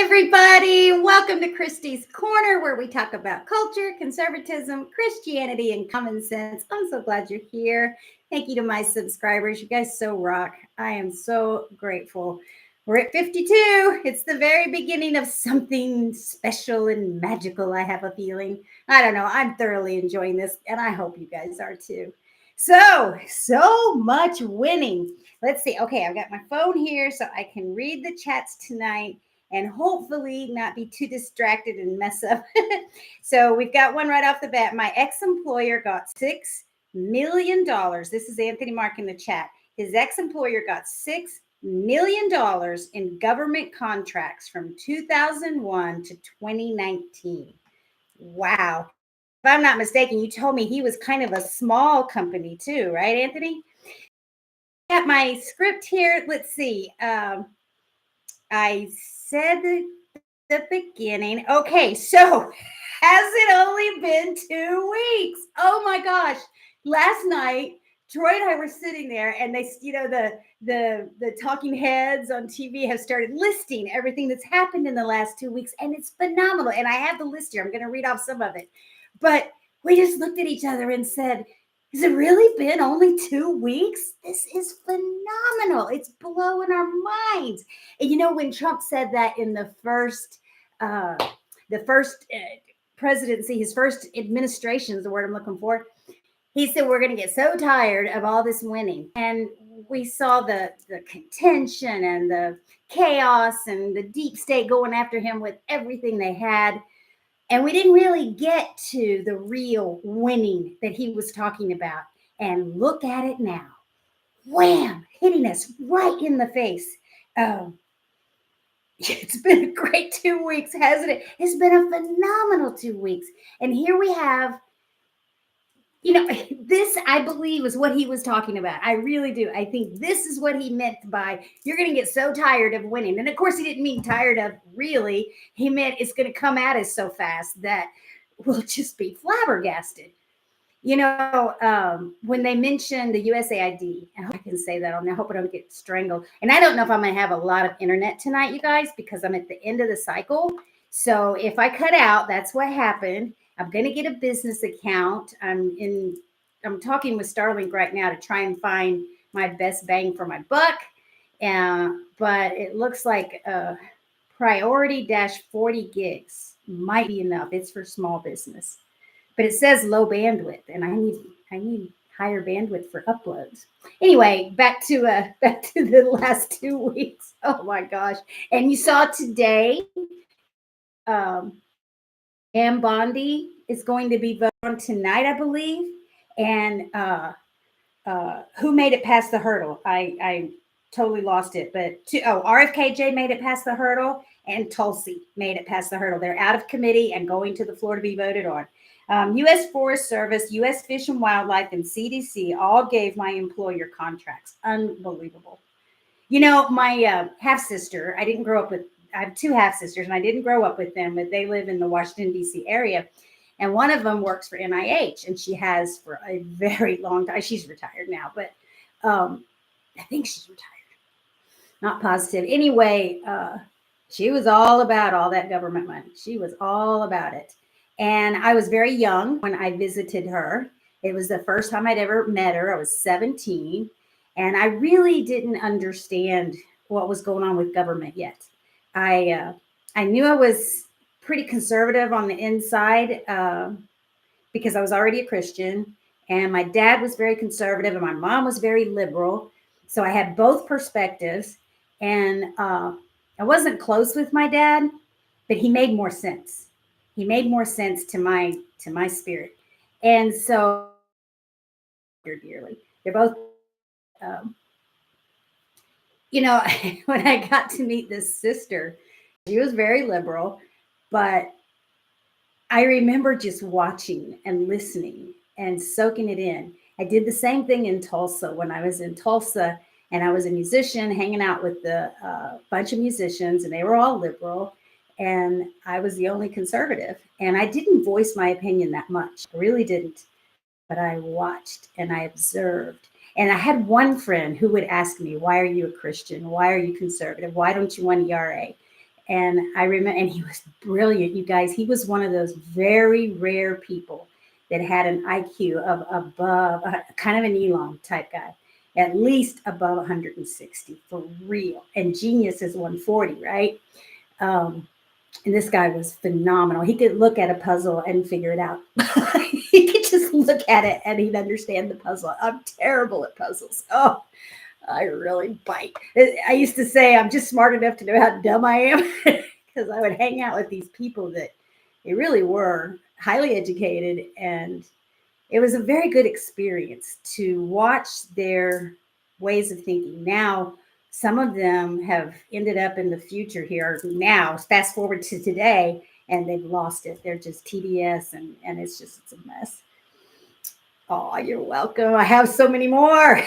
Everybody. Welcome to Christie's Corner, where we talk about culture, conservatism, Christianity, and common sense. I'm so glad you're here. Thank you to my subscribers. You guys so rock. I am so grateful. We're at 52. It's the very beginning of something special and magical, I have a feeling. I don't know. I'm thoroughly enjoying this, and I hope you guys are too. So much winning. Let's see. Okay, I've got my phone here so I can read the chats tonight and hopefully not be too distracted and mess up. So we've got one right off the bat. My ex-employer got $6 million. This is Anthony Mark in the chat. His ex-employer got $6 million in government contracts from 2001 to 2019. Wow. If I'm not mistaken, you told me he was kind of a small company too, right, Anthony? Got my script here. Let's see. I said the beginning. Okay, so has it only been 2 weeks? Oh my gosh. Last night, Troy and I were sitting there and they, the talking heads on TV have started listing everything that's happened in the last 2 weeks, and it's phenomenal. And I have the list here. I'm going to read off some of it. But we just looked at each other and said, has it really been only 2 weeks? This is phenomenal. It's blowing our minds. And when Trump said that in the first presidency, his first administration is the word I'm looking for. He said, we're going to get so tired of all this winning. And we saw the contention and the chaos and the deep state going after him with everything they had. And we didn't really get to the real winning that he was talking about. And look at it now. Wham! Hitting us right in the face. It's been a great 2 weeks, hasn't it? It's been a phenomenal 2 weeks. And here we have, this, I believe, is what he was talking about. I really do. I think this is what he meant by you're going to get so tired of winning. And of course, he didn't mean tired of really. He meant it's going to come at us so fast that we'll just be flabbergasted. When they mentioned the USAID, I hope I can say that. I hope I don't get strangled. And I don't know if I'm going to have a lot of internet tonight, you guys, because I'm at the end of the cycle. So if I cut out, that's what happened. I'm going to get a business account. I'm talking with Starlink right now to try and find my best bang for my buck. But it looks like priority -40 gigs might be enough. It's for small business, but it says low bandwidth, and I need higher bandwidth for uploads. Anyway, back to the last 2 weeks. Oh my gosh! And you saw today, Pam Bondi is going to be voted on tonight, I believe. And who made it past the hurdle? I totally lost it. But RFKJ made it past the hurdle, and Tulsi made it past the hurdle. They're out of committee and going to the floor to be voted on. U.S. Forest Service, U.S. Fish and Wildlife, and CDC all gave my employer contracts. Unbelievable. My half-sister, I have 2 half-sisters, and I didn't grow up with them, but they live in the Washington, D.C. area. And one of them works for NIH, and she has for a very long time. She's retired now, but I think she's retired. Not positive. Anyway, she was all about all that government money. She was all about it. And I was very young when I visited her. It was the first time I'd ever met her. I was 17, and I really didn't understand what was going on with government yet. I knew I was pretty conservative on the inside because I was already a Christian, and my dad was very conservative and my mom was very liberal. So I had both perspectives, and I wasn't close with my dad, but he made more sense. He made more sense to my spirit. And so dearly, they're both, when I got to meet this sister, she was very liberal, but I remember just watching and listening and soaking it in. I did the same thing in Tulsa when I was in Tulsa, and I was a musician hanging out with a bunch of musicians, and they were all liberal, and I was the only conservative. And I didn't voice my opinion that much. I really didn't. But I watched and I observed. And I had one friend who would ask me, why are you a Christian? Why are you conservative? Why don't you want ERA? And I remember, and he was brilliant, you guys. He was one of those very rare people that had an IQ of above, kind of an Elon type guy, at least above 160 for real. And genius is 140, right? Um, and this guy was phenomenal. He could look at a puzzle and figure it out. He could just look at it and he'd understand the puzzle. I'm terrible at puzzles. Oh, I really bite. I used to say I'm just smart enough to know how dumb I am because I would hang out with these people that they really were highly educated, and it was a very good experience to watch their ways of thinking. Now, some of them have ended up in the future here now, fast forward to today, and they've lost it. They're just TDS, and it's a mess. Oh, you're welcome. I have so many more.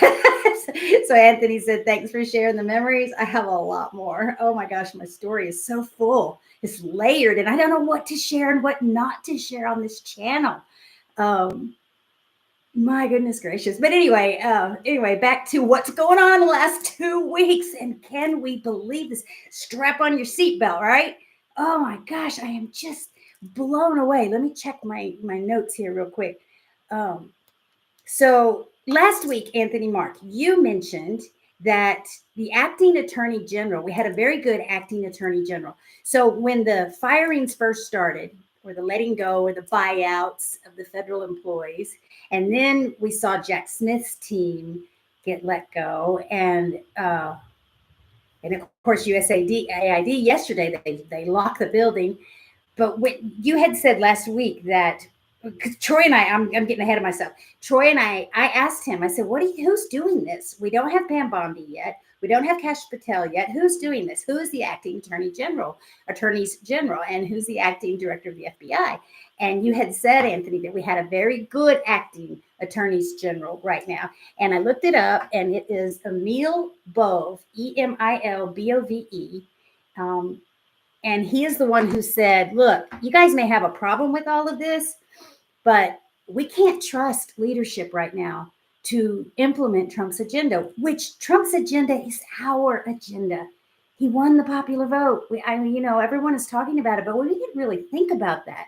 So Anthony said, thanks for sharing the memories. I have a lot more. Oh my gosh, my story is so full. It's layered, and I don't know what to share and what not to share on this channel. My goodness gracious. But anyway, back to what's going on the last 2 weeks. And can we believe this? Strap on your seatbelt, right? Oh my gosh, I am just blown away. Let me check my notes here real quick. So last week, Anthony Mark, you mentioned that the acting attorney general, we had a very good acting attorney general. So when the firings first started, or the letting go or the buyouts of the federal employees, and then we saw Jack Smith's team get let go, and of course AID yesterday they locked the building. But when you had said last week that, because Troy and I'm getting ahead of myself. Troy and I asked him, I said, who's doing this? We don't have Pam Bondi yet. We don't have Kash Patel yet. Who's doing this? Who is the acting attorneys general, and who's the acting director of the FBI? And you had said, Anthony, that we had a very good acting attorneys general right now. And I looked it up, and it is Emil Bove, Emilbove. And he is the one who said, look, you guys may have a problem with all of this, but we can't trust leadership right now to implement Trump's agenda, which Trump's agenda is our agenda. He won the popular vote. Everyone is talking about it, but we didn't really think about that.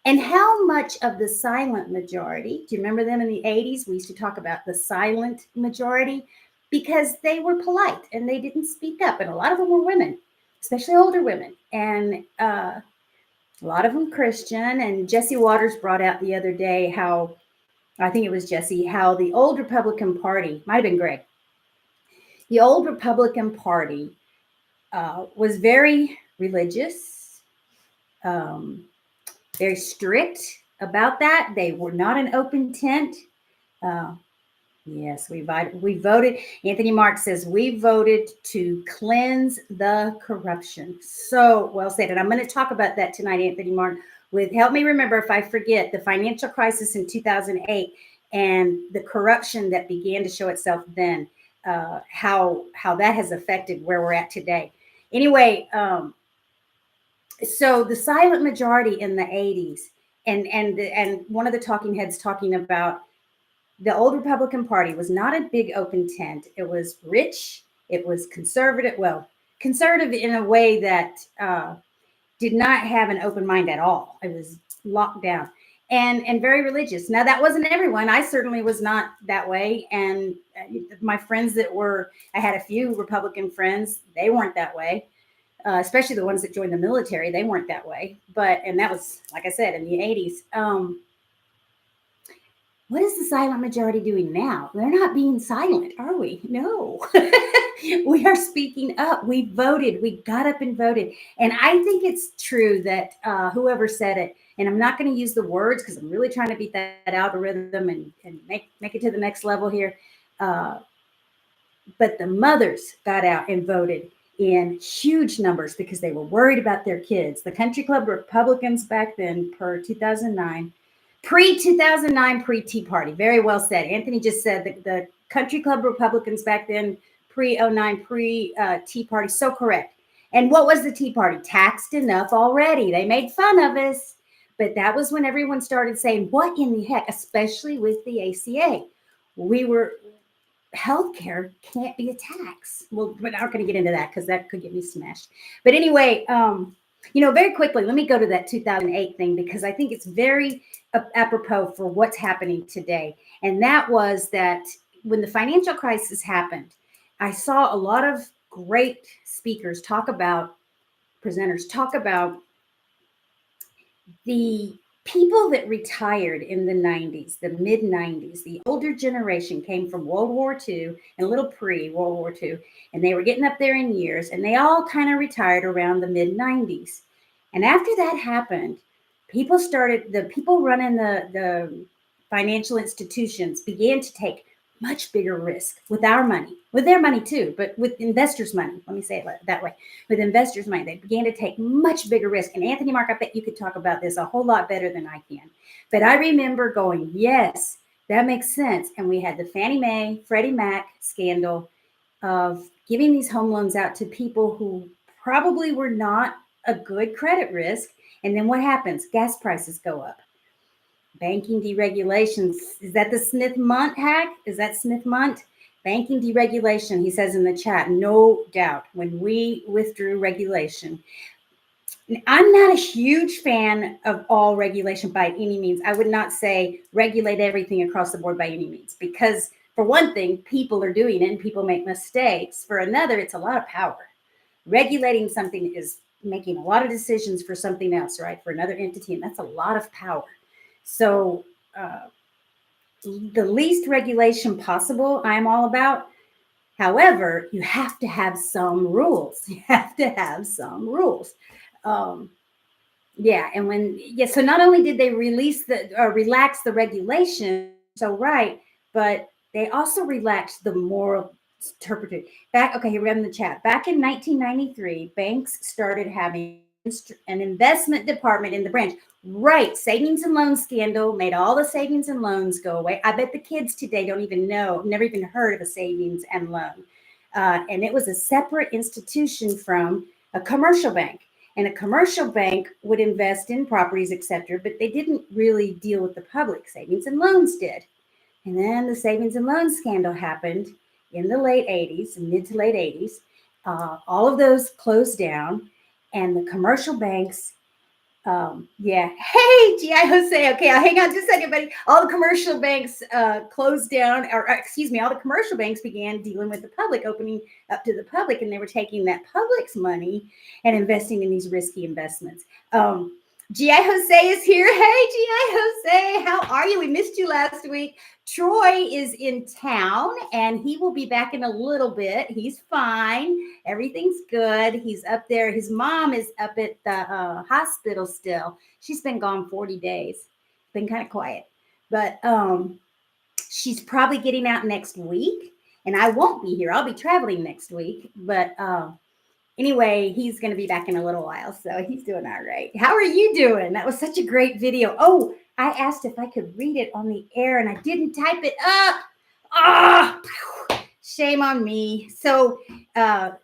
And how much of the silent majority, do you remember them in the 80s? We used to talk about the silent majority because they were polite and they didn't speak up. And a lot of them were women, especially older women. And a lot of them Christian. And Jesse Waters brought out the other day how, I think it was Jesse, how the old Republican Party, might have been Greg, the old Republican Party was very religious, very strict about that. They were not an open tent. Yes, we voted. Anthony Mark says we voted to cleanse the corruption. So well said. And I'm going to talk about that tonight, Anthony Mark. Help me remember if I forget the financial crisis in 2008 and the corruption that began to show itself then. How that has affected where we're at today. Anyway, so the silent majority in the 80s, and one of the talking heads talking about the old Republican Party was not a big open tent. It was rich. It was conservative. Well, conservative in a way that did not have an open mind at all. It was locked down and very religious. Now, that wasn't everyone. I certainly was not that way. And my friends I had a few Republican friends. They weren't that way, especially the ones that joined the military. They weren't that way. And that was, like I said, in the 80s. What is the silent majority doing now? They're not being silent, are we? No. We are speaking up. We voted. We got up and voted. And I think it's true that whoever said it, and I'm not going to use the words because I'm really trying to beat that algorithm and make it to the next level here. But the mothers got out and voted in huge numbers because they were worried about their kids. The Country Club Republicans back then, per 2009, pre-2009, pre-Tea Party. Very well said. Anthony just said that the Country Club Republicans back then, pre-09, pre-Tea Party. So correct. And what was the Tea Party? Taxed enough already. They made fun of us. But that was when everyone started saying, what in the heck, especially with the ACA. healthcare can't be a tax. Well, we're not going to get into that because that could get me smashed. But anyway, very quickly, let me go to that 2008 thing because I think it's very apropos for what's happening today. And that was that when the financial crisis happened, I saw a lot of great speakers presenters talk about the people that retired in the 90s, the mid 90s, the older generation came from World War II and a little pre World War II, and they were getting up there in years, and they all kind of retired around the mid 90s. And after that happened, the people running the financial institutions began to take much bigger risk with our money, with their money too, but with investors' money. Let me say it that way. With investors' money, they began to take much bigger risk. And Anthony, Mark, I bet you could talk about this a whole lot better than I can. But I remember going, yes, that makes sense. And we had the Fannie Mae, Freddie Mac scandal of giving these home loans out to people who probably were not a good credit risk. And then what happens? Gas prices go up. Banking deregulation. Is that the Smith-Mundt hack? Is that Smith-Mundt? Banking deregulation, he says in the chat, no doubt, when we withdrew regulation. I'm not a huge fan of all regulation by any means. I would not say regulate everything across the board by any means, because for one thing, people are doing it and people make mistakes. For another, it's a lot of power. Regulating something is making a lot of decisions for something else, right? For another entity, and that's a lot of power. So the least regulation possible, I'm all about. However, you have to have some rules. You have to have some rules. So not only did they relax the regulation, so right, but they also relaxed the moral turpitude. Here we have in the chat. Back in 1993, banks started having an investment department in the branch. Right. Savings and loan scandal made all the savings and loans go away. I bet the kids today don't even know, never even heard of a savings and loan. And it was a separate institution from a commercial bank. And a commercial bank would invest in properties, etc., but they didn't really deal with the public. Savings and loans did. And then the savings and loan scandal happened in the late 80s, mid to late 80s. All of those closed down, and the commercial banks. Hey, G.I. Jose. Okay, I'll hang on just a second, buddy. All the commercial banks closed down, all the commercial banks began dealing with the public, opening up to the public, and they were taking that public's money and investing in these risky investments. G.I. Jose is here. Hey, G.I. Jose, how are you? We missed you last week. Troy is in town, and he will be back in a little bit. He's fine. Everything's good. He's up there. His mom is up at the hospital still. She's been gone 40 days. Been kind of quiet. But she's probably getting out next week, and I won't be here. I'll be traveling next week. But anyway, he's going to be back in a little while, so he's doing all right. How are you doing? That was such a great video. Oh, I asked if I could read it on the air, and I didn't type it up. Shame on me. So let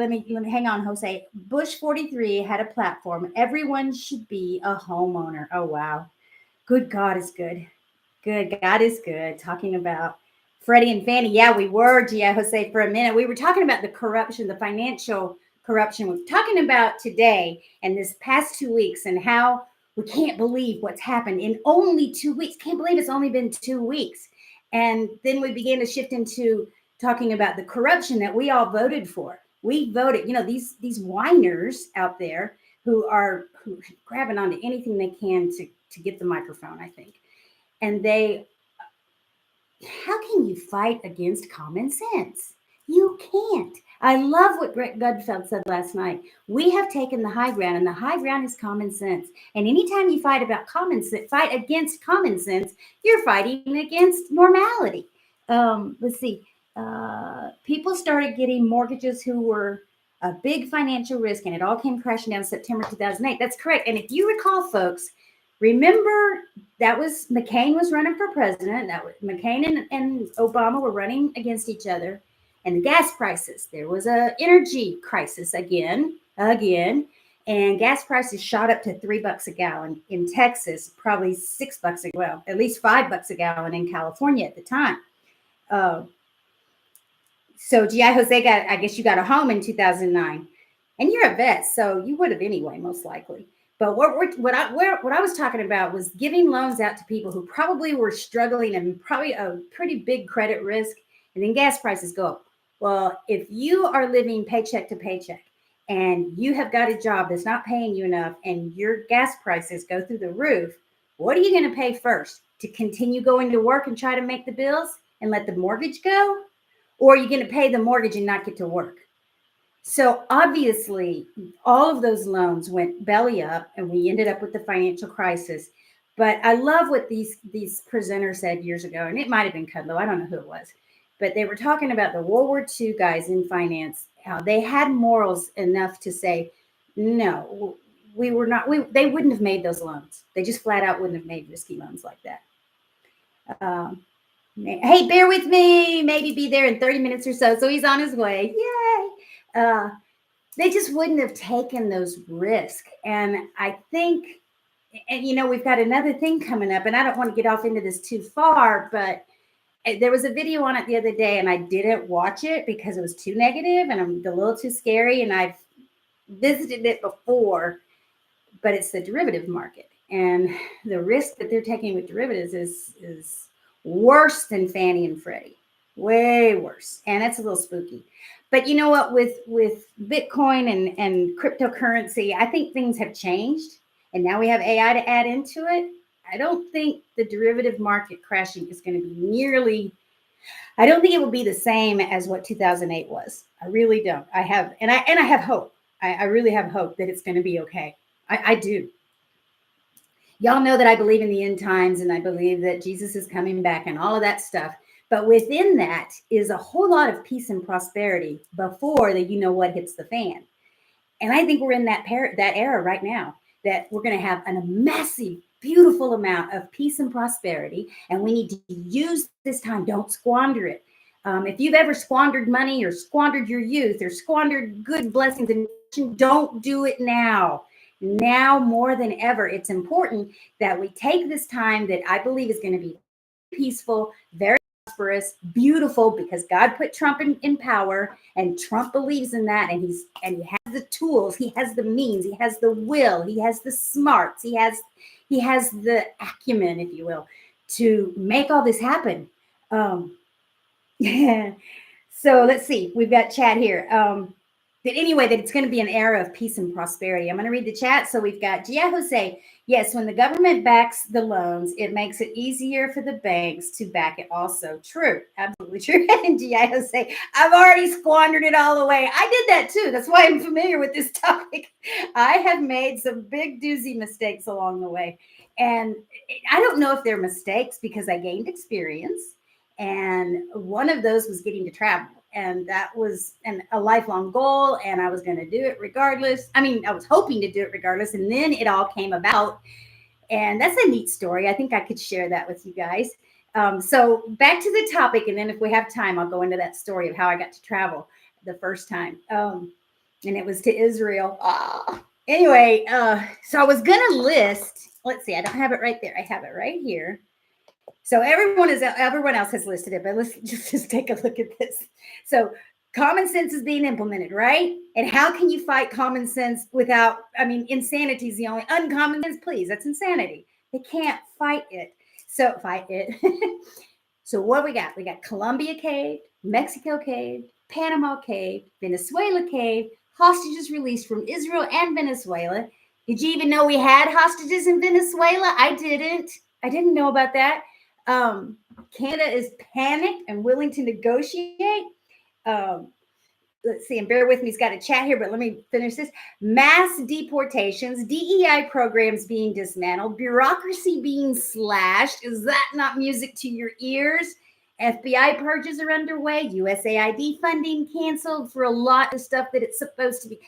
me hang on, Jose. Bush 43 had a platform. Everyone should be a homeowner. Oh, wow. Good God is good. Good God is good. Talking about Freddie and Fannie. Yeah, we were, Gia Jose, for a minute. We were talking about the corruption, the financial corruption. We're talking about today and this past 2 weeks and how we can't believe what's happened in only 2 weeks. Can't believe it's only been 2 weeks. And then we began to shift into talking about the corruption that we all voted for. We voted, these whiners out there who are grabbing onto anything they can to get the microphone, I think. And how can you fight against common sense? You can't. I love what Brett Gudfeld said last night. We have taken the high ground, and the high ground is common sense. And anytime you fight against common sense, you're fighting against normality. Let's see. People started getting mortgages who were a big financial risk, and it all came crashing down September 2008. That's correct. And if you recall, folks, remember that was McCain was running for president. That was McCain and Obama were running against each other. And the gas prices, there was an energy crisis again, and gas prices shot up to $3 a gallon in Texas, probably $6 at least $5 a gallon in California at the time. So GI Jose got, I guess you got a home in 2009, and you're a vet, so you would have anyway, most likely. But what I was talking about was giving loans out to people who probably were struggling and probably a pretty big credit risk, and then gas prices go up. Well, if you are living paycheck to paycheck and you have got a job that's not paying you enough and your gas prices go through the roof, what are you going to pay first? To continue going to work and try to make the bills and let the mortgage go? Or are you going to pay the mortgage and not get to work? So obviously, all of those loans went belly up, and we ended up with the financial crisis. But I love what these presenters said years ago, and it might have been Kudlow. I don't know who it was, but they were talking about the World War II guys in finance, how they had morals enough to say, no, we were not. They wouldn't have made those loans. They just flat out wouldn't have made risky loans like that. Um, Hey, bear with me. Maybe be there in 30 minutes or so. So he's on his way. Yay. They just wouldn't have taken those risks. And I think, and we've got another thing coming up, and I don't want to get off into this too far, but there was a video on it the other day, and I didn't watch it because it was too negative and I'm a little too scary. And I've visited it before, but it's the derivative market. And the risk that they're taking with derivatives is worse than Fannie and Freddie, way worse. And that's a little spooky. But you know what? With Bitcoin and cryptocurrency, I think things have changed. And now we have AI to add into it. I don't think the derivative market crashing is going to be nearly, I don't think it will be the same as what 2008 was. I really don't. I have hope. I really have hope that it's going to be okay. I do. Y'all know that I believe in the end times, and I believe that Jesus is coming back and all of that stuff. But within that is a whole lot of peace and prosperity before the what hits the fan. And I think we're in that era right now, that we're going to have a massive, beautiful amount of peace and prosperity. And we need to use this time. Don't squander it. If you've ever squandered money or squandered your youth or squandered good blessings, and don't do it now. Now more than ever, it's important that we take this time that I believe is going to be peaceful, very prosperous, beautiful, because God put Trump in power, and Trump believes in that, and he has the tools, he has the means, he has the will, he has the smarts, he has the acumen, if you will, to make all this happen. Yeah. So let's see. We've got chat here. But anyway, that it's going to be an era of peace and prosperity. I'm going to read the chat. So we've got Gia Jose. Yes, when the government backs the loans, it makes it easier for the banks to back it also. True. Absolutely true. And Gia Jose, I've already squandered it all away. I did that too. That's why I'm familiar with this topic. I have made some big doozy mistakes along the way. And I don't know if they're mistakes because I gained experience. And one of those was getting to travel. And that was a lifelong goal. And I was going to do it regardless. I mean, I was hoping to do it regardless. And then it all came about. And that's a neat story. I think I could share that with you guys. So back to the topic. And then if we have time, I'll go into that story of how I got to travel the first time. And it was to Israel. Anyway, so I was going to list, let's see, I don't have it right there. I have it right here. So everyone else has listed it, but let's just take a look at this. So common sense is being implemented, right? And how can you fight common sense without, insanity is the only uncommon sense, please. That's insanity. They can't fight it. So fight it. So what we got? We got Colombia caved, Mexico caved, Panama caved, Venezuela caved, hostages released from Israel and Venezuela. Did you even know we had hostages in Venezuela? I didn't know about that. Canada is panicked and willing to negotiate. Let's see, and bear with me, he's got a chat here, but let me finish this. Mass deportations, DEI programs being dismantled, bureaucracy being slashed. Is that not music to your ears? FBI purges are underway, USAID funding canceled for a lot of stuff that it's supposed to be.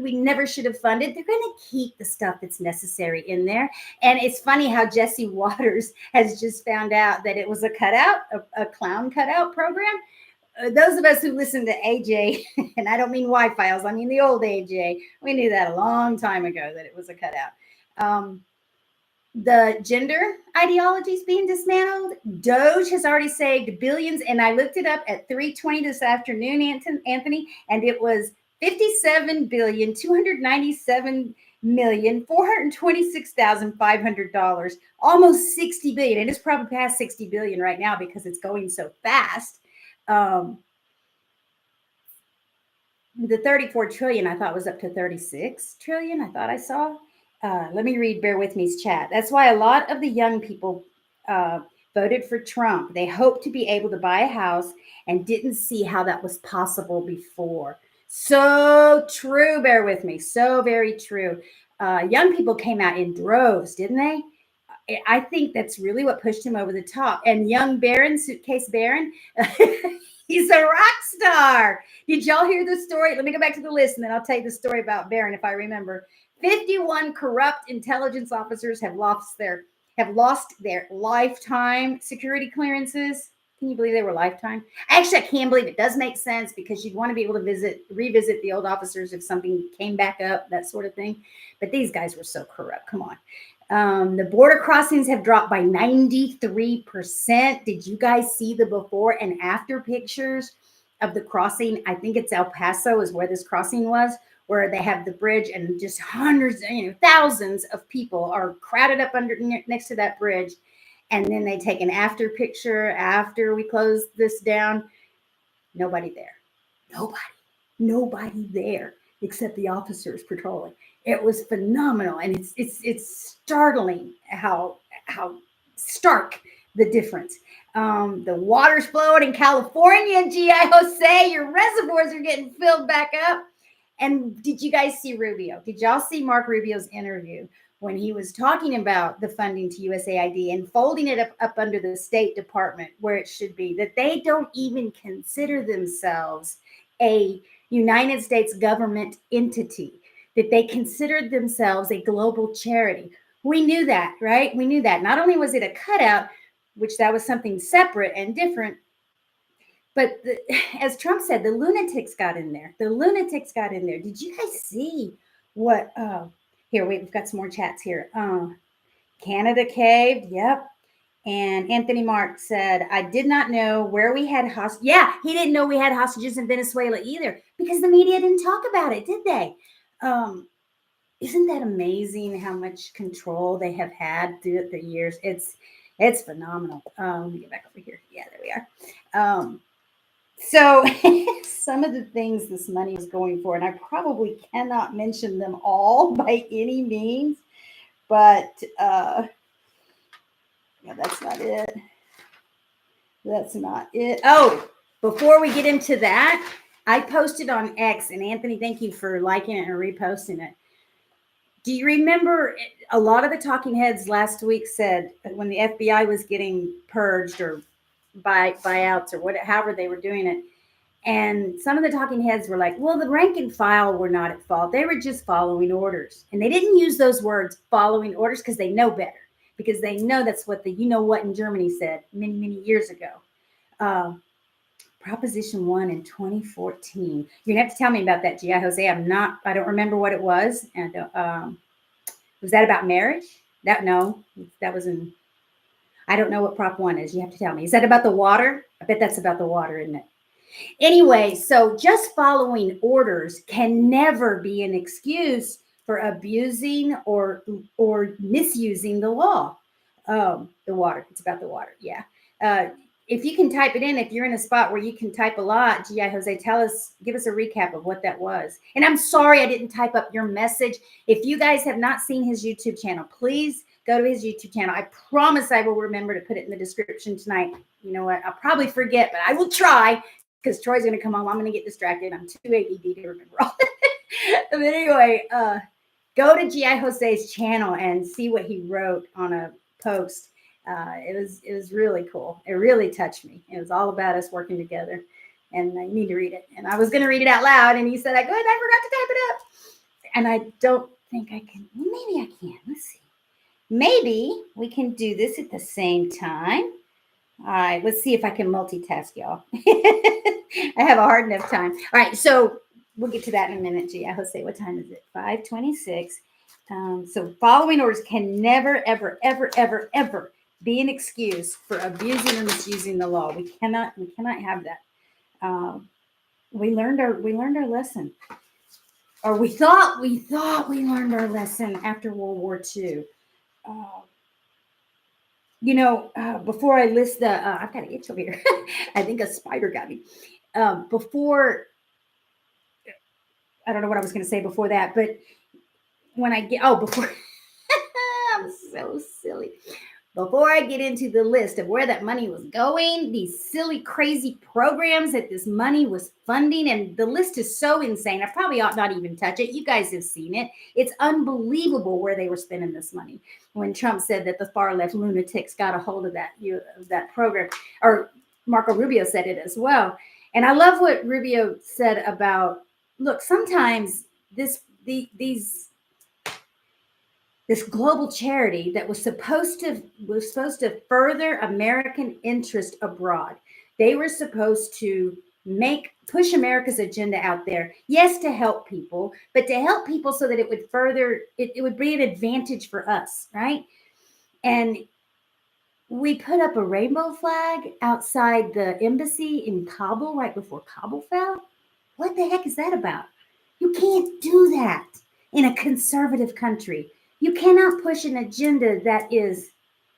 We never should have funded. They're going to keep the stuff that's necessary in there. And it's funny how Jesse Waters has just found out that it was a cutout, a clown cutout program. Those of us who listen to AJ, and I don't mean Y-Files, I mean the old AJ, we knew that a long time ago that it was a cutout. the gender ideology is being dismantled. Doge has already saved billions, and I looked it up at 3:20 this afternoon, Anthony, and it was 57,297,426,500, almost 60 billion. And it's probably past 60 billion right now because it's going so fast. The 34 trillion I thought was up to 36 trillion. I thought I saw. Let me read, bear with me's chat. That's why a lot of the young people voted for Trump. They hoped to be able to buy a house and didn't see how that was possible before. So true, bear with me. So very true. Young people came out in droves, didn't they? I think that's really what pushed him over the top. And young Barron, Suitcase Barron, he's a rock star. Did y'all hear the story? Let me go back to the list and then I'll tell you the story about Barron if I remember. 51 corrupt intelligence officers have lost their lifetime security clearances. Can you believe they were lifetime? Actually, I can believe it does make sense because you'd want to be able to revisit the old officers if something came back up, that sort of thing. But these guys were so corrupt. Come on. The border crossings have dropped by 93%. Did you guys see the before and after pictures of the crossing? I think it's El Paso is where this crossing was, where they have the bridge and just hundreds, thousands of people are crowded up next to that bridge. And then they take an after picture after we close this down. Nobody there. Nobody there except the officers patrolling. It was phenomenal, and it's startling how stark the difference. The water's flowing in California, G.I. Jose. Your reservoirs are getting filled back up. And did you guys see Rubio? Did y'all see Mark Rubio's interview when he was talking about the funding to USAID and folding it up under the State Department where it should be? That they don't even consider themselves a United States government entity, that they considered themselves a global charity. We knew that, right? We knew that. Not only was it a cutout, which that was something separate and different, but as Trump said, the lunatics got in there. The lunatics got in there. Did you guys see what? Here, wait, we've got some more chats here. Canada caved. Yep. And Anthony Mark said, I did not know where we had hostages. Yeah, he didn't know we had hostages in Venezuela either because the media didn't talk about it, did they? Isn't that amazing how much control they have had through the years? It's phenomenal. Let me get back over here. Yeah, there we are. So some of the things this money is going for, and I probably cannot mention them all by any means, but yeah, that's not it. That's not it. Oh, before we get into that, I posted on X, and Anthony, thank you for liking it and reposting it. Do you remember a lot of the talking heads last week said when the FBI was getting purged or buyouts or however they were doing it, and some of the talking heads were like, well, the rank and file were not at fault. They were just following orders. And they didn't use those words, following orders, because they know better, because they know that's what the you-know-what in Germany said many, many years ago. Proposition 1 in 2014. You're gonna have to tell me about that, G.I. Jose. I don't remember what it was. And was that about marriage? That was in, I don't know what Prop 1 is. You have to tell me. Is that about the water? I bet that's about the water, isn't it? Anyway, so just following orders can never be an excuse for abusing or misusing the law. The water. It's about the water. Yeah. If you can type it in, if you're in a spot where you can type a lot, G.I. Jose, give us a recap of what that was. And I'm sorry I didn't type up your message. If you guys have not seen his YouTube channel, please go to his YouTube channel. I promise I will remember to put it in the description tonight. You know what? I'll probably forget, but I will try because Troy's going to come home. I'm going to get distracted. I'm too ADD to remember all that. But anyway, go to G.I. Jose's channel and see what he wrote on a post. It was really cool. It really touched me. It was all about us working together, and I need to read it. And I was going to read it out loud, and he said, I forgot to type it up. And I don't think I can. Well, maybe I can. Let's see. Maybe we can do this at the same time. All right, let's see if I can multitask, y'all. I have a hard enough time. All right, so we'll get to that in a minute, Gia. Jose, what time is it? 5:26. So following orders can never, ever, ever, ever, ever be an excuse for abusing or misusing the law. We cannot have that. We learned our lesson, or we thought we learned our lesson after World War II. Uh, before I list I've got an itch over here. I think a spider got me. Before, I don't know what I was going to say before that, but when I get, before, I'm so silly. Before I get into the list of where that money was going, these silly, crazy programs that this money was funding, and the list is so insane. I probably ought not even touch it. You guys have seen it. It's unbelievable where they were spending this money. When Trump said that the far left lunatics got a hold of that program, or Marco Rubio said it as well. And I love what Rubio said about, look, sometimes these this global charity that was supposed to further American interest abroad. They were supposed to push America's agenda out there. Yes, to help people, but to help people so that it would further, it would be an advantage for us, right? And we put up a rainbow flag outside the embassy in Kabul right before Kabul fell. What the heck is that about? You can't do that in a conservative country. You cannot push an agenda that is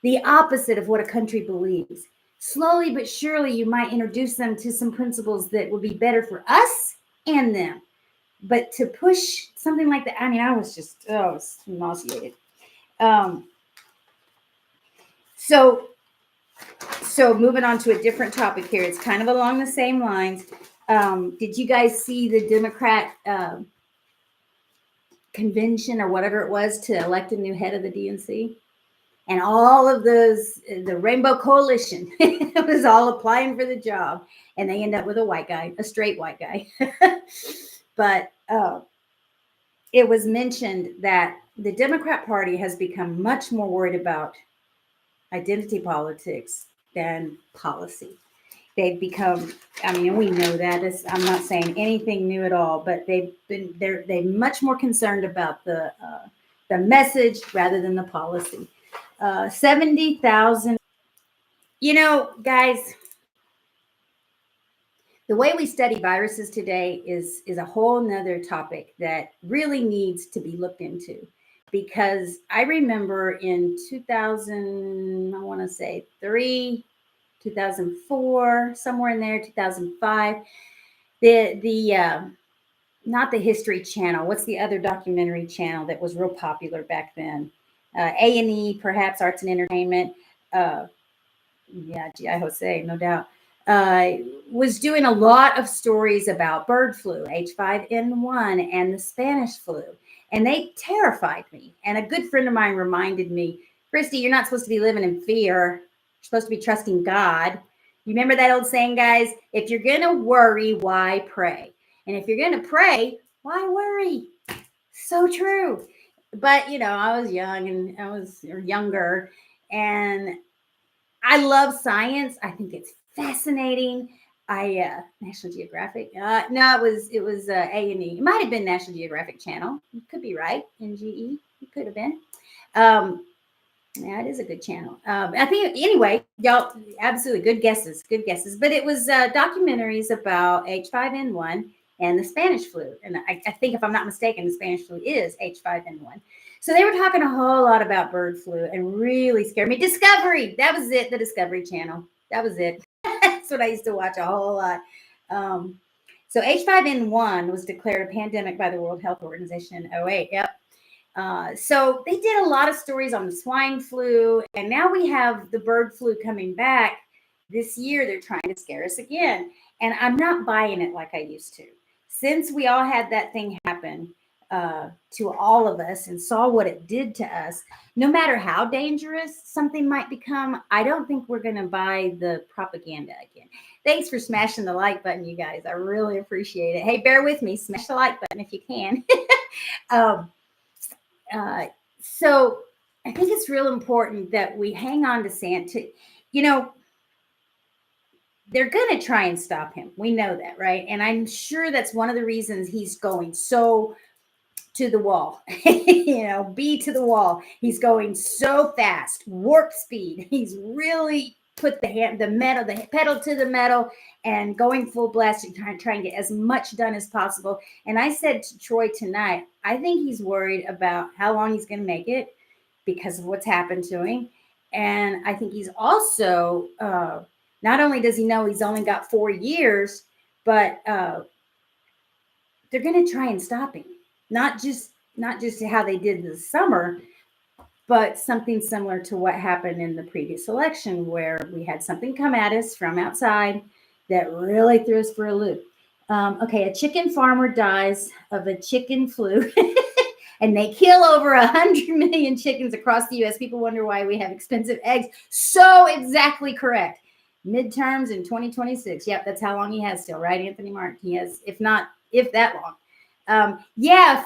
the opposite of what a country believes. Slowly but surely, you might introduce them to some principles that would be better for us and them. But to push something like that, I was just, I was nauseated. So moving on to a different topic here. It's kind of along the same lines. Did you guys see the Democrat convention or whatever it was to elect a new head of the DNC? And all of those, the Rainbow Coalition, it was all applying for the job. And they end up with a white guy, a straight white guy. But it was mentioned that the Democrat Party has become much more worried about identity politics than policy. They've become, and we know that. I'm not saying anything new at all, but they're much more concerned about the message rather than the policy. 70,000. Guys, the way we study viruses today is a whole nother topic that really needs to be looked into. Because I remember in 2000, I want to say 2004, somewhere in there, 2005, the not the History Channel. What's the other documentary channel that was real popular back then? A&E, perhaps, Arts and Entertainment. G.I. Jose, no doubt. Was doing a lot of stories about bird flu, H5N1, and the Spanish flu. And they terrified me. And a good friend of mine reminded me, Christy, you're not supposed to be living in fear. You're supposed to be trusting God. You remember that old saying, guys? If you're going to worry, why pray? And if you're going to pray, why worry? So true. But, I was young and I was younger. And I love science. I think it's fascinating. National Geographic. No, it was A&E. It might have been National Geographic Channel. You could be right. NGE. It could have been. Yeah, it is a good channel. I think anyway, y'all, absolutely good guesses. But it was documentaries about H5N1 and the Spanish flu. And I think, if I'm not mistaken, the Spanish flu is H5N1. So they were talking a whole lot about bird flu and really scared me. Discovery. That was it. The Discovery Channel. That was it. That's what I used to watch a whole lot. So H5N1 was declared a pandemic by the World Health Organization in 2008. Yep. So they did a lot of stories on the swine flu. And now we have the bird flu coming back. This year, they're trying to scare us again. And I'm not buying it like I used to. Since we all had that thing happen to all of us and saw what it did to us, no matter how dangerous something might become, I don't think we're going to buy the propaganda again. Thanks for smashing the like button, you guys. I really appreciate it. Hey, bear with me. Smash the like button if you can. So I think it's real important that we hang on to Santa. They're going to try and stop him. We know that, right? And I'm sure that's one of the reasons he's going so to the wall. B to the wall. He's going so fast, warp speed. He's really put the pedal to the metal and going full blast and trying to get as much done as possible. And I said to Troy tonight, I think he's worried about how long he's going to make it because of what's happened to him. And I think he's also, not only does he know he's only got 4 years, but they're going to try and stop him. Not just how they did this summer, but something similar to what happened in the previous election, where we had something come at us from outside that really threw us for a loop. Okay, a chicken farmer dies of a chicken flu, and they kill over 100 million chickens across the U.S. People wonder why we have expensive eggs. So exactly correct. Midterms in 2026. Yep, that's how long he has still, right, Anthony Mark? He has, if that long. A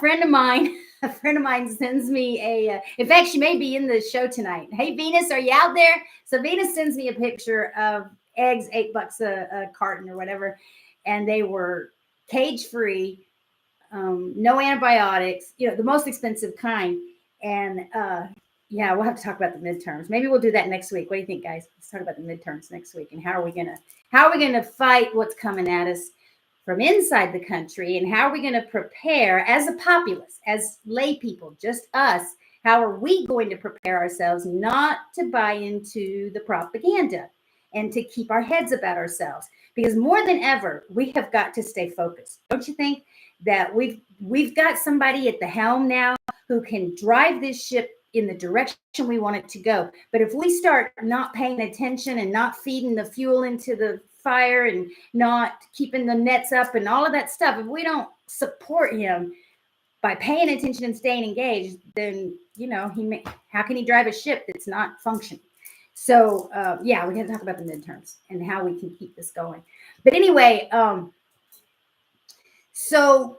friend of mine sends me in fact, she may be in the show tonight. Hey, Venus, are you out there? So Venus sends me a picture of eggs, $8 a carton or whatever. And they were cage free, no antibiotics, the most expensive kind. And, we'll have to talk about the midterms. Maybe we'll do that next week. What do you think, guys? Let's talk about the midterms next week and how are we going to fight what's coming at us from inside the country, and how are we going to prepare as a populace, as lay people, just us? How are we going to prepare ourselves not to buy into the propaganda and to keep our heads about ourselves? Because more than ever, we have got to stay focused. Don't you think that we've got somebody at the helm now who can drive this ship in the direction we want it to go? But if we start not paying attention and not feeding the fuel into the fire and not keeping the nets up and all of that stuff, if we don't support him by paying attention and staying engaged, then how can he drive a ship that's not functioning? So we got to talk about the midterms and how we can keep this going. But anyway, so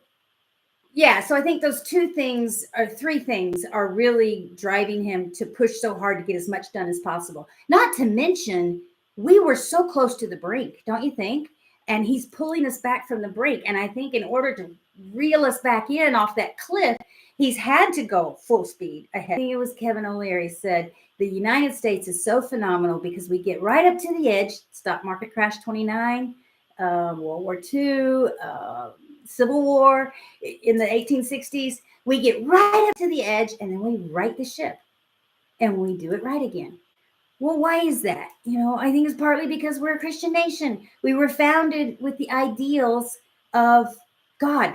I think those three things are really driving him to push so hard to get as much done as possible. Not to mention, we were so close to the brink, don't you think? And he's pulling us back from the brink. And I think in order to reel us back in off that cliff, he's had to go full speed ahead. I think it was Kevin O'Leary said, the United States is so phenomenal because we get right up to the edge. Stock market crash 29, World War II, Civil War in the 1860s. We get right up to the edge and then we right the ship and we do it right again. Well, why is that? I think it's partly because we're a Christian nation. We were founded with the ideals of God,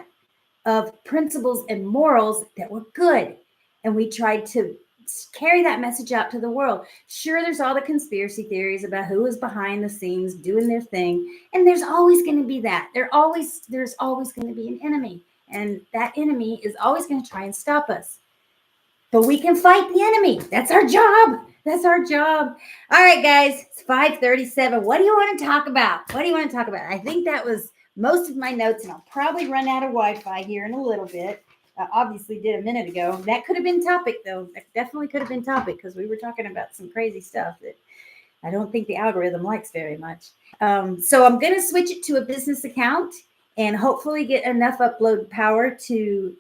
of principles and morals that were good. And we tried to carry that message out to the world. Sure, there's all the conspiracy theories about who is behind the scenes doing their thing. And there's always going to be that. There's always going to be an enemy. And that enemy is always going to try and stop us. But we can fight the enemy. That's our job. All right, guys, it's 5:37. What do you want to talk about? I think that was most of my notes, and I'll probably run out of Wi-Fi here in a little bit. Obviously did a minute ago. That could have been topic, though. That definitely could have been topic because we were talking about some crazy stuff that I don't think the algorithm likes very much. So I'm going to switch it to a business account and hopefully get enough upload power to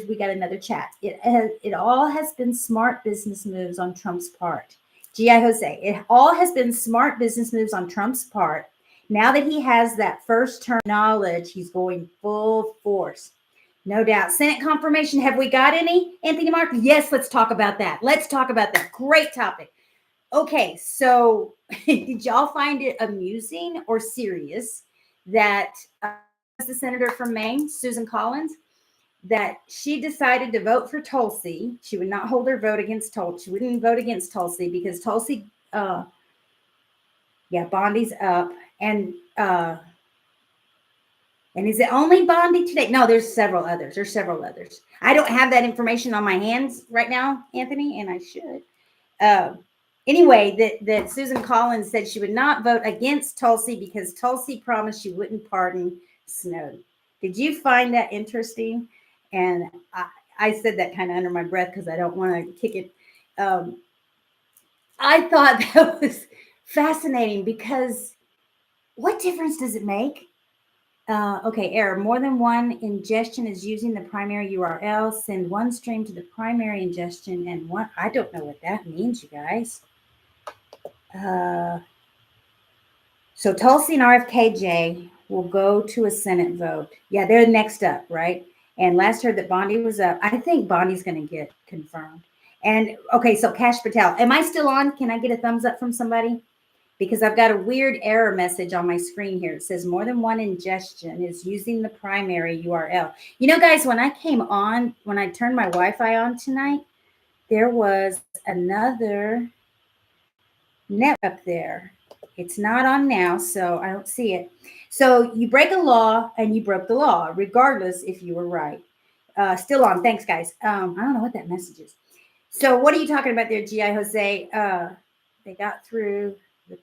we got another chat. It all has been smart business moves on Trump's part. G.I. Jose, it all has been smart business moves on Trump's part. Now that he has that first term knowledge, he's going full force. No doubt. Senate confirmation. Have we got any, Anthony Mark? Yes, let's talk about that. Great topic. Okay, so did y'all find it amusing or serious that the senator from Maine, Susan Collins, that she decided to vote for Tulsi? She would not hold her vote against Tulsi. She wouldn't vote against Tulsi because Tulsi, Bondi's up. And is it only Bondi today? No, there's several others. I don't have that information on my hands right now, Anthony, and I should. Anyway, that Susan Collins said she would not vote against Tulsi because Tulsi promised she wouldn't pardon Snowden. Did you find that interesting? And I said that kind of under my breath because I don't want to kick it. I thought that was fascinating because what difference does it make? Okay, error. More than one ingestion is using the primary URL. Send one stream to the primary ingestion and one. I don't know what that means, you guys. So Tulsi and RFKJ will go to a Senate vote. Yeah, they're next up, right? And last heard that Bondi was up. I think Bondi's going to get confirmed. And okay, so Cash Patel, am I still on? Can I get a thumbs up from somebody? Because I've got a weird error message on my screen here. It says more than one ingestion is using the primary URL. You know, guys, when I came on, when I turned my Wi-Fi on tonight, there was another net up there. It's not on now, so I don't see it. So you break a law and you broke the law, regardless if you were right. Still on. Thanks, guys. I don't know what that message is. So what are you talking about there, G.I. Jose? They got through the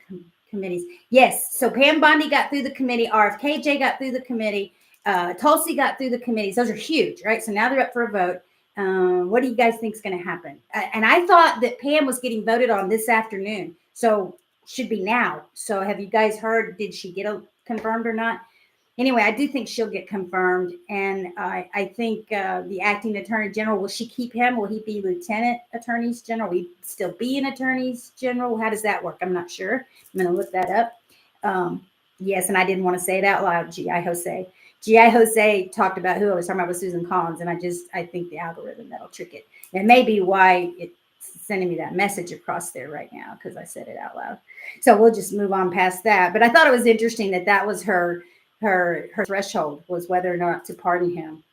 committees. Yes. So Pam Bondi got through the committee. RFKJ got through the committee. Tulsi got through the committees. Those are huge, right? So now they're up for a vote. What do you guys think is going to happen? And I thought that Pam was getting voted on this afternoon. So should be now. So have you guys heard, did she get confirmed or not? Anyway, I do think she'll get confirmed. And I think the acting attorney general, will she keep him? Will he be lieutenant attorneys general? Will he still be an attorneys general? How does that work? I'm not sure. I'm going to look that up. Yes, and I didn't want to say it out loud, G.I. Jose. G.I. Jose talked about who I was talking about with Susan Collins, and I think the algorithm, that'll trick it. It may be why it's sending me that message across there right now, because I said it out loud. So we'll just move on past that. But I thought it was interesting that was her threshold, was whether or not to pardon him.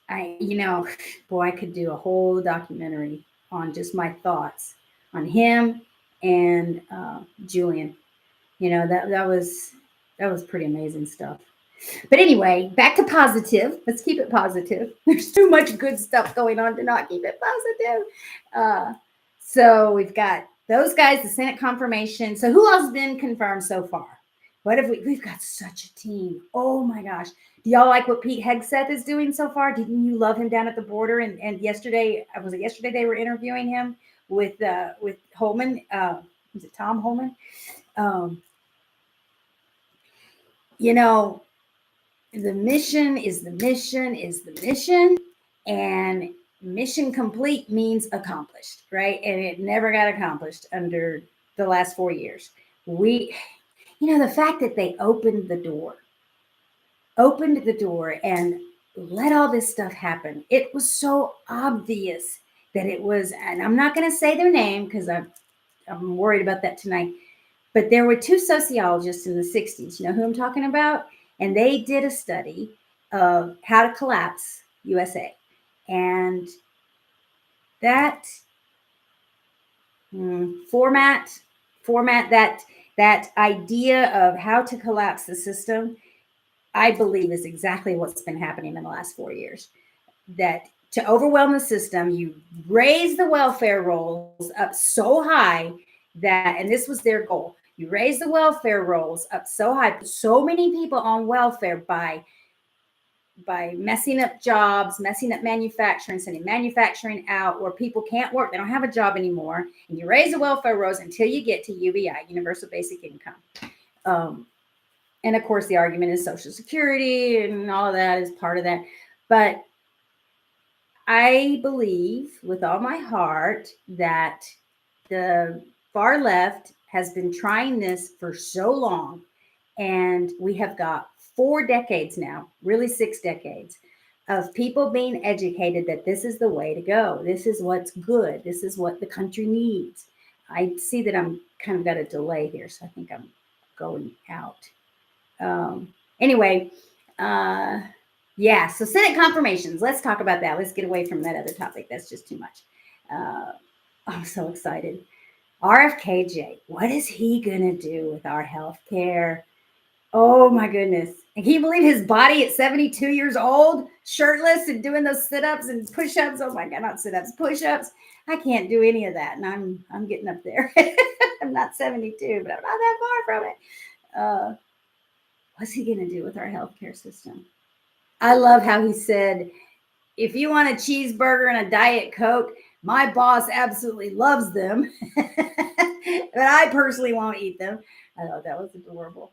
I could do a whole documentary on just my thoughts on him and Julian. That was pretty amazing stuff. But anyway, back to positive. Let's keep it positive. There's too much good stuff going on to not keep it positive. So we've got those guys, the Senate confirmation. So who else has been confirmed so far? What have we've got such a team. Oh my gosh. Do y'all like what Pete Hegseth is doing so far? Didn't you love him down at the border? And yesterday, was it yesterday they were interviewing him with Holman? Was it Tom Holman? The mission is the mission is the mission, and mission complete means accomplished, right? And it never got accomplished under the last 4 years. The fact that they opened the door and let all this stuff happen. It was so obvious that it was, and I'm not going to say their name because I'm worried about that tonight, but there were two sociologists in the 60s. You know who I'm talking about? And they did a study of how to collapse USA. And that format, that idea of how to collapse the system, I believe is exactly what's been happening in the last 4 years. That to overwhelm the system, you raise the welfare rolls up so high that, and this was their goal, you raise the welfare rolls up so high, put so many people on welfare by messing up jobs, messing up manufacturing, sending manufacturing out where people can't work. They don't have a job anymore. And you raise the welfare rolls until you get to UBI, Universal Basic Income. And of course, the argument is Social Security and all of that is part of that. But I believe with all my heart that the far left has been trying this for so long. And we have got 4 decades now, really 6 decades, of people being educated that this is the way to go. This is what's good. This is what the country needs. I see that I'm kind of got a delay here, so I think I'm going out. Anyway, so Senate confirmations. Let's talk about that. Let's get away from that other topic. That's just too much. I'm so excited. RFKJ, what is he going to do with our health care? Oh my goodness. And can you believe his body at 72 years old, shirtless and doing those sit-ups and push-ups? Oh my God, not sit-ups, push-ups. I can't do any of that. And I'm getting up there. I'm not 72, but I'm not that far from it. What's he going to do with our healthcare system? I love how he said, if you want a cheeseburger and a Diet Coke, my boss absolutely loves them, but I personally won't eat them. I thought that was adorable.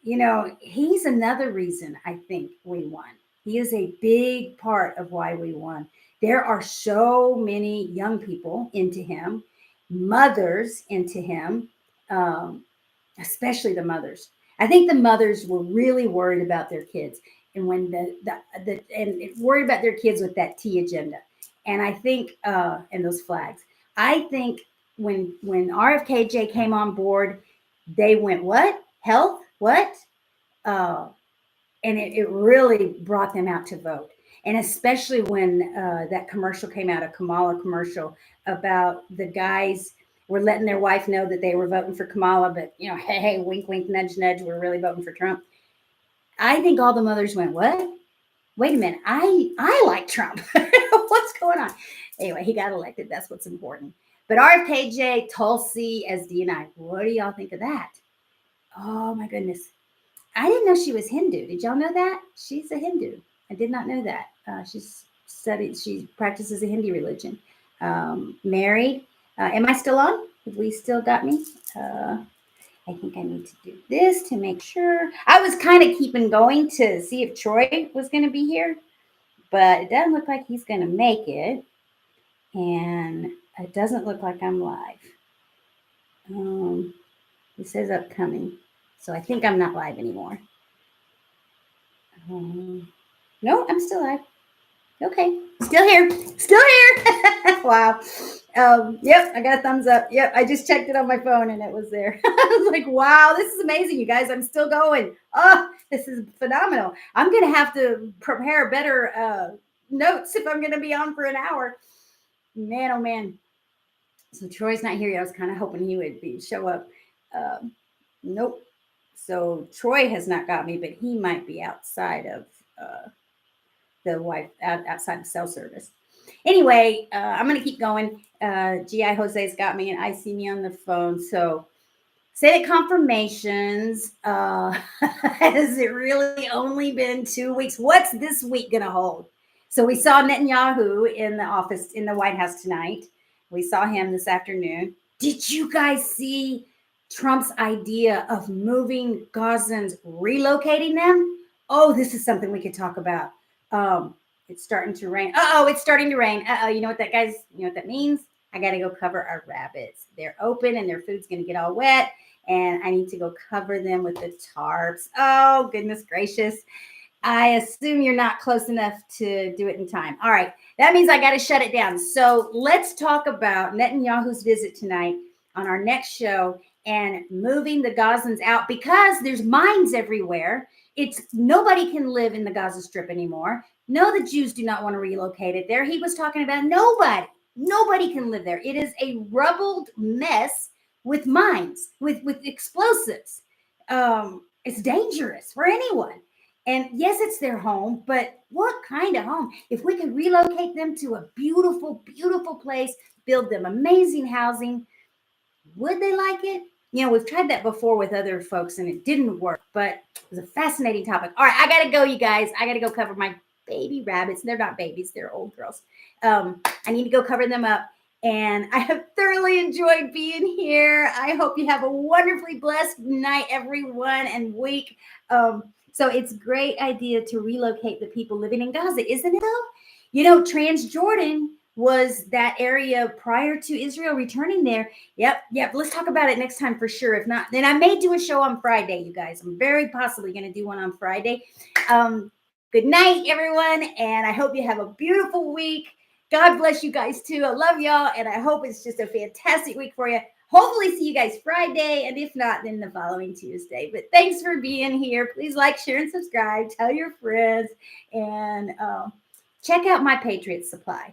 he's another reason I think we won. He is a big part of why we won. There are so many young people into him, mothers into him, um, especially the mothers. I think the mothers were really worried about their kids, and when and worried about their kids with that T agenda, and I think and those flags. I think when RFKJ came on board, they went what health what and it really brought them out to vote. And especially when that commercial came out, a Kamala commercial about the guys were letting their wife know that they were voting for Kamala, but hey, hey, wink, wink, nudge, nudge, we're really voting for Trump. I think all the mothers went, "What? Wait a minute, I like Trump. What's going on?" Anyway, he got elected. That's what's important. But RFKJ, Tulsi as DNI, what do y'all think of that? Oh my goodness. I didn't know she was Hindu. Did y'all know that? She's a Hindu. I did not know that. She practices a Hindu religion. Married. Am I still on? Have we still got me? I think I need to do this to make sure. I was kind of keeping going to see if Troy was going to be here, but it doesn't look like he's going to make it. And it doesn't look like I'm live. It says upcoming. So I think I'm not live anymore. No, I'm still live. Okay, still here. Wow. Yep, I got a thumbs up. Yep, I just checked it on my phone and it was there. I was like, wow, this is amazing, you guys. I'm still going. Oh, this is phenomenal. I'm going to have to prepare better notes if I'm going to be on for an hour. Man, oh man. So Troy's not here yet. I was kind of hoping he would show up. Nope. So Troy has not got me, but he might be outside of the wife outside of cell service. Anyway, I'm going to keep going. GI Jose's got me and I see me on the phone. So Senate confirmations. Has it really only been 2 weeks? What's this week going to hold? So we saw Netanyahu in the office in the White House tonight. We saw him this afternoon. Did you guys see Trump's idea of moving Gazans, relocating them? Oh, this is something we could talk about. It's starting to rain. It's starting to rain. You know what that means? I got to go cover our rabbits. They're open and their food's going to get all wet. And I need to go cover them with the tarps. Oh, goodness gracious. I assume you're not close enough to do it in time. All right. That means I got to shut it down. So let's talk about Netanyahu's visit tonight on our next show and moving the Gazans out because there's mines everywhere. Nobody can live in the Gaza Strip anymore. No, the Jews do not want to relocate it there. He was talking about nobody can live there. It is a rubbled mess with mines, with explosives. It's dangerous for anyone. And yes, it's their home, but what kind of home? If we could relocate them to a beautiful, beautiful place, build them amazing housing, would they like it? We've tried that before with other folks and it didn't work, but it was a fascinating topic. All right, I got to go, you guys. I got to go cover my baby rabbits. They're not babies. They're old girls. I need to go cover them up. And I have thoroughly enjoyed being here. I hope you have a wonderfully blessed night, everyone, and week. So it's a great idea to relocate the people living in Gaza, isn't it though? Transjordan was that area prior to Israel returning there. Yep. Let's talk about it next time for sure. If not, then I may do a show on Friday, you guys. I'm very possibly going to do one on Friday. Good night, everyone. And I hope you have a beautiful week. God bless you guys too. I love y'all. And I hope it's just a fantastic week for you. Hopefully see you guys Friday. And if not, then the following Tuesday. But thanks for being here. Please like, share, and subscribe. Tell your friends. And check out my Patriot Supply.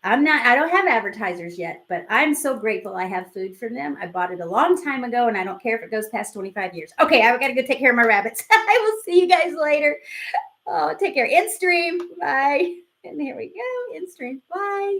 I don't have advertisers yet, but I'm so grateful I have food from them. I bought it a long time ago, and I don't care if it goes past 25 years. Okay, I've got to go take care of my rabbits. I will see you guys later. Oh, take care. End stream. Bye. And here we go. End stream. Bye.